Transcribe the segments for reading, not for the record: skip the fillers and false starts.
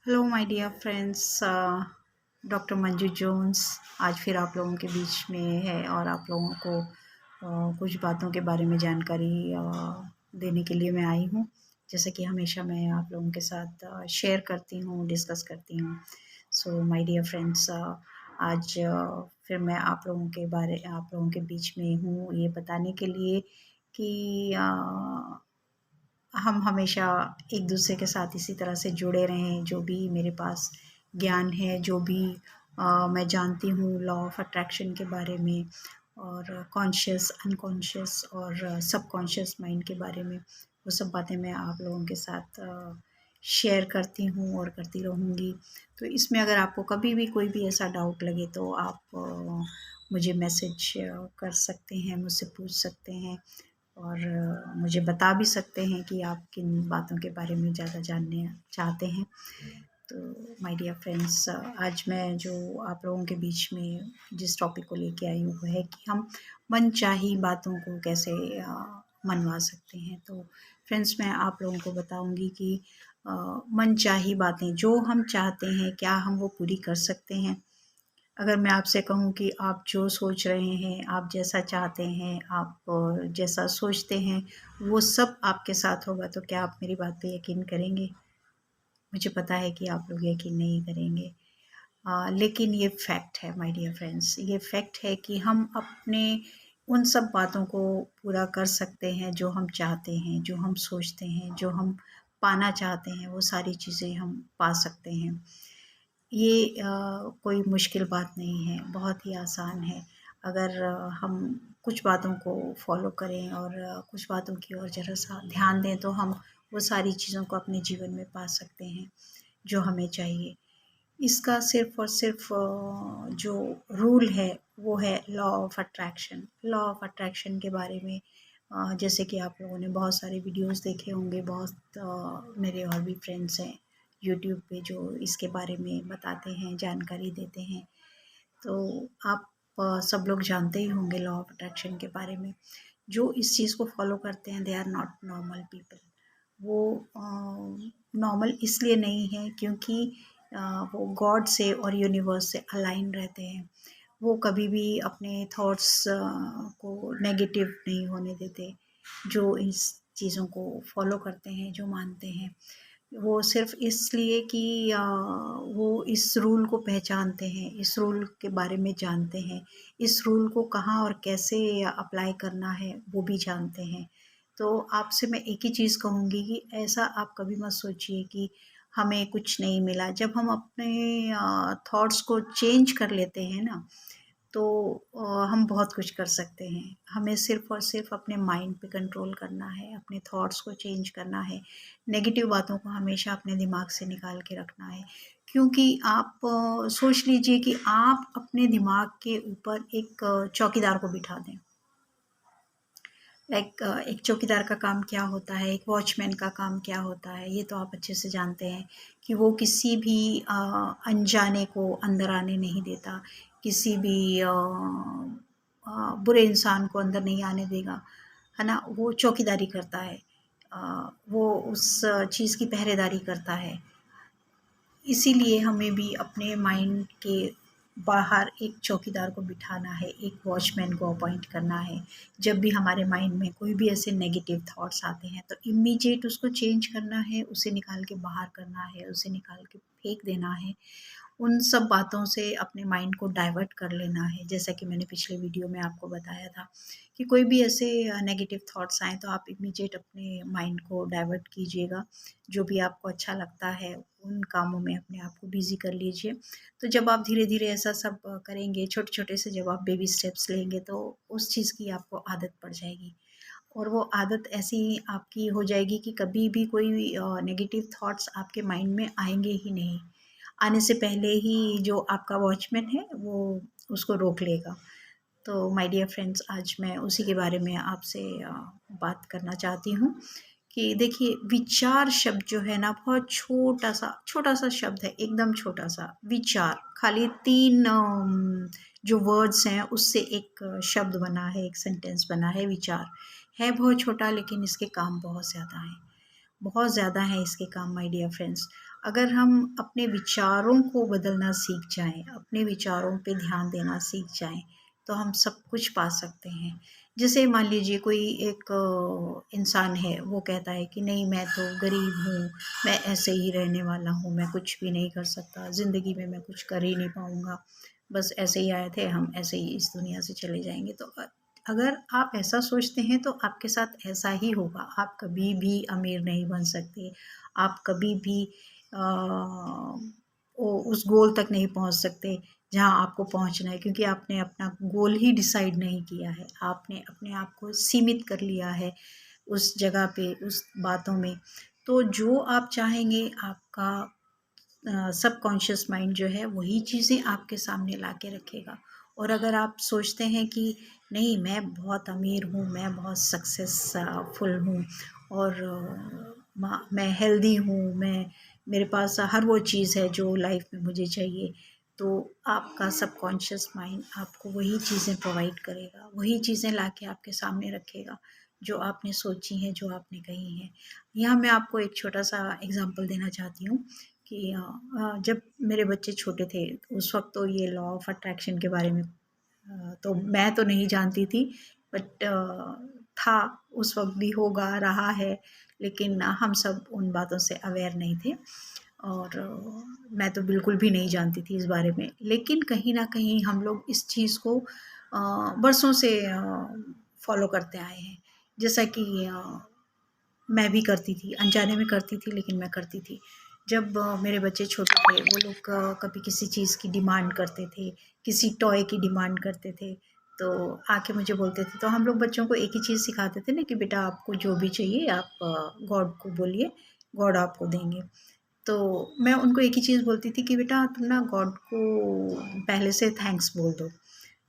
Hello my dear friends, doctor Manju Jones आज फिर आप लोगों के बीच में है और आप लोगों को कुछ बातों के बारे में जानकारी देने के लिए मैं आई हूँ। जैसे कि हमेशा मैं आप लोगों के साथ शेयर करती हूँ, डिस्कस करती हूँ। सो माय डियर फ्रेंड्स, आज फिर मैं आप लोगों के बीच में हूँ ये बताने के लिए कि हम हमेशा एक दूसरे के साथ इसी तरह से जुड़े रहें। जो भी मेरे पास ज्ञान है, जो भी मैं जानती हूँ लॉ ऑफ अट्रैक्शन के बारे में और कॉन्शियस, अनकॉन्शियस और सबकॉन्शियस माइंड के बारे में, वो सब बातें मैं आप लोगों के साथ शेयर करती हूँ और करती रहूँगी। तो इसमें अगर आपको कभी भी कोई भी ऐसा डाउट लगे तो आप मुझे मैसेज कर सकते हैं, मुझसे पूछ सकते हैं और मुझे बता भी सकते हैं कि आप किन बातों के बारे में ज़्यादा जानने चाहते हैं। तो माय डियर फ्रेंड्स, आज मैं जो आप लोगों के बीच में जिस टॉपिक को लेके आई हूँ वो है कि हम मनचाही बातों को कैसे मनवा सकते हैं। तो फ्रेंड्स, मैं आप लोगों को बताऊंगी कि मनचाही बातें जो हम चाहते हैं, क्या हम वो पूरी कर सकते हैं? अगर मैं आपसे कहूँ कि आप जो सोच रहे हैं, आप जैसा चाहते हैं, आप जैसा सोचते हैं, वो सब आपके साथ होगा, तो क्या आप मेरी बात पे यकीन करेंगे? मुझे पता है कि आप लोग यकीन नहीं करेंगे। लेकिन ये फैक्ट है माय डियर फ्रेंड्स, ये फैक्ट है कि हम अपने उन सब बातों को पूरा कर सकते हैं जो हम चाहते हैं, जो हम सोचते हैं, जो हम पाना चाहते हैं, वो सारी चीज़ें हम पा सकते हैं। ये कोई मुश्किल बात नहीं है, बहुत ही आसान है। अगर हम कुछ बातों को फ़ॉलो करें और कुछ बातों की ओर ज़रा-सा ध्यान दें तो हम वो सारी चीज़ों को अपने जीवन में पा सकते हैं, जो हमें चाहिए। इसका सिर्फ़ और सिर्फ़ जो रूल है वो है law of attraction. Law of attraction के बारे में जैसे कि आप लोगों ने बहुत सारे वीडियोज़ देखे होंगे, बहुत मेरे और भी फ्रेंड्स हैं यूट्यूब पे जो इसके बारे में बताते हैं, जानकारी देते हैं। तो आप सब लोग जानते ही होंगे लॉ ऑफ़ अट्रैक्शन के बारे में। जो इस चीज़ को फ़ॉलो करते हैं, they are not normal people. वो नॉर्मल इसलिए नहीं है क्योंकि अ, वो गॉड से और यूनिवर्स से अलाइन रहते हैं। वो कभी भी अपने थॉट्स को नेगेटिव नहीं होने देते। जो इस चीज़ों को फॉलो करते हैं, जो मानते हैं, वो सिर्फ़ इसलिए कि वो इस रूल को पहचानते हैं, इस रूल के बारे में जानते हैं, इस रूल को कहाँ और कैसे अप्लाई करना है, वो भी जानते हैं। तो आपसे मैं एक ही चीज़ कहूँगी कि ऐसा आप कभी मत सोचिए कि हमें कुछ नहीं मिला। जब हम अपने थॉट्स को चेंज कर लेते हैं ना, तो हम बहुत कुछ कर सकते हैं। हमें सिर्फ़ और सिर्फ़ अपने माइंड पे कंट्रोल करना है, अपने थॉट्स को चेंज करना है, नेगेटिव बातों को हमेशा अपने दिमाग से निकाल के रखना है। क्योंकि आप सोच लीजिए कि आप अपने दिमाग के ऊपर एक चौकीदार को बिठा दें। एक चौकीदार का काम क्या होता है, एक वॉचमैन का काम क्या होता है, ये तो आप अच्छे से जानते हैं कि वो किसी भी अनजाने को अंदर आने नहीं देता, किसी भी बुरे इंसान को अंदर नहीं आने देगा, है ना? वो चौकीदारी करता है। वो उस चीज़ की पहरेदारी करता है। इसीलिए हमें भी अपने माइंड के बाहर एक चौकीदार को बिठाना है, एक वॉचमैन को अपॉइंट करना है। जब भी हमारे माइंड में कोई भी ऐसे नेगेटिव थॉट्स आते हैं तो इमीडिएट उसको चेंज करना है, उसे निकाल के बाहर करना है, उसे निकाल के फेंक देना है। उन सब बातों से अपने माइंड को डाइवर्ट कर लेना है। जैसा कि मैंने पिछले वीडियो में आपको बताया था कि कोई भी ऐसे नेगेटिव थॉट्स आएँ तो आप इमीडिएट अपने माइंड को डाइवर्ट कीजिएगा। जो भी आपको अच्छा लगता है उन कामों में अपने आप को बिज़ी कर लीजिए। तो जब आप धीरे-धीरे ऐसा सब करेंगे, छोटे-छोटे से जब आप बेबी स्टेप्स लेंगे तो उस चीज़ की आपको आदत पड़ जाएगी। और वो आदत ऐसी आपकी हो जाएगी कि कभी भी कोई नेगेटिव थॉट्स आपके माइंड में आएँगे ही नहीं। आने से पहले ही जो आपका वॉचमैन है वो उसको रोक लेगा। तो माय डियर फ्रेंड्स, आज मैं उसी के बारे में आपसे बात करना चाहती हूँ कि देखिए, विचार शब्द जो है ना बहुत छोटा-सा शब्द है, एकदम छोटा-सा विचार। खाली 3 जो वर्ड्स हैं उससे एक शब्द बना है, एक सेंटेंस बना है विचार। है बहुत छोटा लेकिन इसके काम बहुत ज़्यादा हैं। बहुत ज़्यादा है इसके काम माय डियर फ्रेंड्स। अगर हम अपने विचारों को बदलना सीख जाएं, अपने विचारों पे ध्यान देना सीख जाएं, तो हम सब कुछ पा सकते हैं। जैसे मान लीजिए कोई एक इंसान है, वो कहता है कि नहीं मैं तो गरीब हूँ, मैं ऐसे ही रहने वाला हूँ, मैं कुछ भी नहीं कर सकता, ज़िंदगी में मैं कुछ कर ही नहीं पाऊँगा, बस ऐसे ही आए थे हम, ऐसे ही इस दुनिया से चले जाएंगे। तो अगर आप ऐसा सोचते हैं तो आपके साथ ऐसा ही होगा। आप कभी भी अमीर नहीं बन सकते, आप कभी भी उस गोल तक नहीं पहुंच सकते जहां आपको पहुंचना है, क्योंकि आपने अपना गोल ही डिसाइड नहीं किया है। आपने अपने आप को सीमित कर लिया है उस जगह पे, उस बातों में। तो जो आप चाहेंगे, आपका सबकॉन्शियस माइंड जो है वही चीज़ें आपके सामने ला के रखेगा। और अगर आप सोचते हैं कि नहीं मैं बहुत अमीर हूँ, मैं बहुत सक्सेसफुल हूँ, और मैं हेल्दी हूँ, मैं मेरे पास हर वो चीज़ है जो लाइफ में मुझे चाहिए, तो आपका सबकॉन्शियस माइंड आपको वही चीज़ें प्रोवाइड करेगा, वही चीज़ें ला के आपके सामने रखेगा जो आपने सोची हैं, जो आपने कही हैं। यहाँ मैं आपको एक छोटा सा एग्जांपल देना चाहती हूँ कि जब मेरे बच्चे छोटे थे, उस वक्त तो ये लॉ ऑफ अट्रैक्शन के बारे में तो मैं तो नहीं जानती थी, बट था, उस वक्त भी होगा, रहा है, लेकिन हम सब उन बातों से अवेयर नहीं थे। और मैं तो बिल्कुल भी नहीं जानती थी इस बारे में, लेकिन कहीं ना कहीं हम लोग इस चीज़ को बरसों से फॉलो करते आए हैं। जैसा कि मैं भी करती थी, अनजाने में करती थी, लेकिन मैं करती थी। जब मेरे बच्चे छोटे थे, वो लोग कभी किसी चीज़ की डिमांड करते थे, किसी टॉय की डिमांड करते थे, तो आके मुझे बोलते थे। तो हम लोग बच्चों को एक ही चीज़ सिखाते थे ना कि बेटा आपको जो भी चाहिए आप गॉड को बोलिए, गॉड आपको देंगे। तो मैं उनको एक ही चीज़ बोलती थी कि बेटा तुम ना गॉड को पहले से थैंक्स बोल दो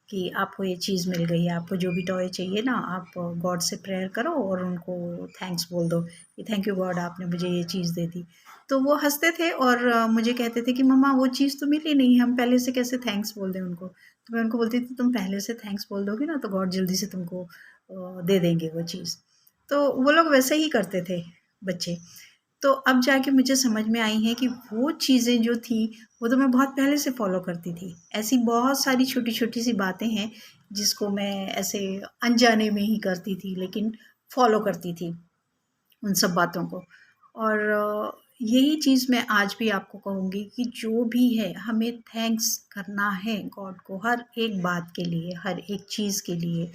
कि आपको ये चीज़ मिल गई है, आपको जो भी टॉय चाहिए ना, आप गॉड से प्रेयर करो और उनको थैंक्स बोल दो कि थैंक यू गॉड, आपने मुझे ये चीज़ दे दी। तो वो हंसते थे और मुझे कहते थे कि मम्मा वो चीज़ तो मिली नहीं, हम पहले से कैसे थैंक्स बोल दें उनको। तो मैं उनको बोलती थी तुम पहले से थैंक्स बोल दोगे ना तो गॉड जल्दी से तुमको दे देंगे वो चीज़। तो वो लोग वैसे ही करते थे, बच्चे। तो अब जाके मुझे समझ में आई है कि वो चीज़ें जो थी, वो तो मैं बहुत पहले से फ़ॉलो करती थी। ऐसी बहुत सारी छोटी-छोटी सी बातें हैं, जिसको मैं ऐसे अनजाने में ही करती थी, लेकिन फ़ॉलो करती थी उन सब बातों को। और यही चीज़ मैं आज भी आपको कहूँगी कि जो भी है, हमें थैंक्स करना है गॉड को हर एक बात के लिए, हर एक चीज़ के लिए।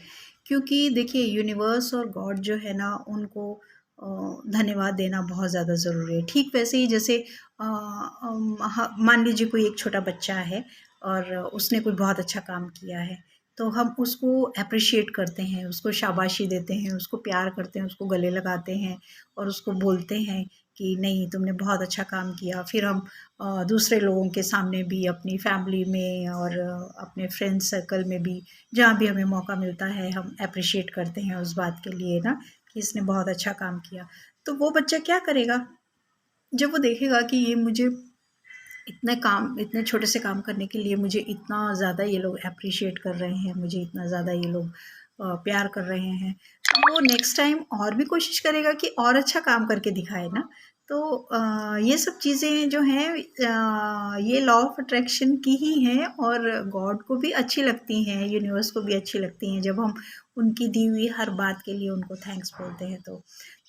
क्योंकि देखिए यूनिवर्स और गॉड जो है ना, उनको धन्यवाद देना बहुत ज़्यादा ज़रूरी है। ठीक वैसे ही जैसे मान लीजिए कोई एक छोटा बच्चा है और उसने कोई बहुत अच्छा काम किया है, तो हम उसको एप्रिशिएट करते हैं, उसको शाबाशी देते हैं, उसको प्यार करते हैं, उसको गले लगाते हैं और उसको बोलते हैं कि नहीं तुमने बहुत अच्छा काम किया। फिर हम दूसरे लोगों के सामने भी, अपनी फैमिली में और अपने फ्रेंड सर्कल में भी, जहाँ भी हमें मौका मिलता है, हम एप्रिशिएट करते हैं उस बात के लिए ना कि इसने बहुत अच्छा काम किया। तो वो बच्चा क्या करेगा, जब वो देखेगा कि ये मुझे इतने छोटे से काम करने के लिए मुझे इतना ज़्यादा ये लोग एप्रिशिएट कर रहे हैं, मुझे इतना ज़्यादा ये लोग प्यार कर रहे हैं, तो वो नेक्स्ट टाइम और भी कोशिश करेगा कि और अच्छा काम करके दिखाए ना। तो ये सब चीज़ें जो हैं ये लॉ ऑफ अट्रैक्शन की ही हैं और गॉड को भी अच्छी लगती हैं, यूनिवर्स को भी अच्छी लगती हैं, जब हम उनकी दी हुई हर बात के लिए उनको थैंक्स बोलते हैं। तो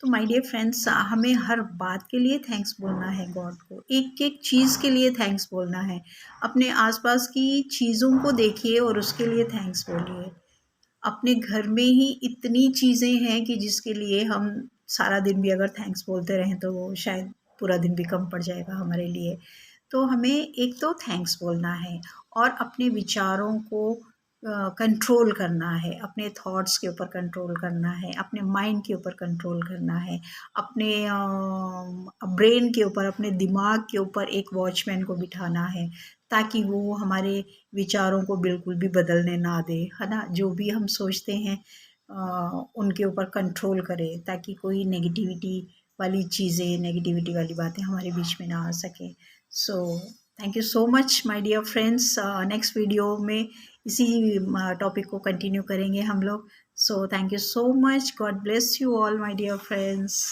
माय डियर फ्रेंड्स, हमें हर बात के लिए थैंक्स बोलना है गॉड को, एक-एक चीज़ के लिए थैंक्स बोलना है। अपने आस-पास की चीज़ों को देखिए और उसके लिए थैंक्स बोलिए। अपने घर में ही इतनी चीज़ें हैं कि जिसके लिए हम सारा दिन भी अगर थैंक्स बोलते रहें तो वो शायद पूरा दिन भी कम पड़ जाएगा हमारे लिए। तो हमें एक तो थैंक्स बोलना है और अपने विचारों को कंट्रोल करना है, अपने थॉट्स के ऊपर कंट्रोल करना है, अपने माइंड के ऊपर कंट्रोल करना है, अपने ब्रेन के ऊपर, अपने दिमाग के ऊपर एक वॉचमैन को बिठाना है, ताकि वो हमारे विचारों को बिल्कुल भी बदलने ना दे, है ना? जो भी हम सोचते हैं उनके ऊपर कंट्रोल करे, ताकि कोई नेगेटिविटी वाली चीज़ें, नेगेटिविटी वाली बातें हमारे बीच में ना आ सकें। So thank you so much my dear friends. Next video में इसी टॉपिक को कंटिन्यू करेंगे हम लोग। So thank you so much. God bless you all my dear friends.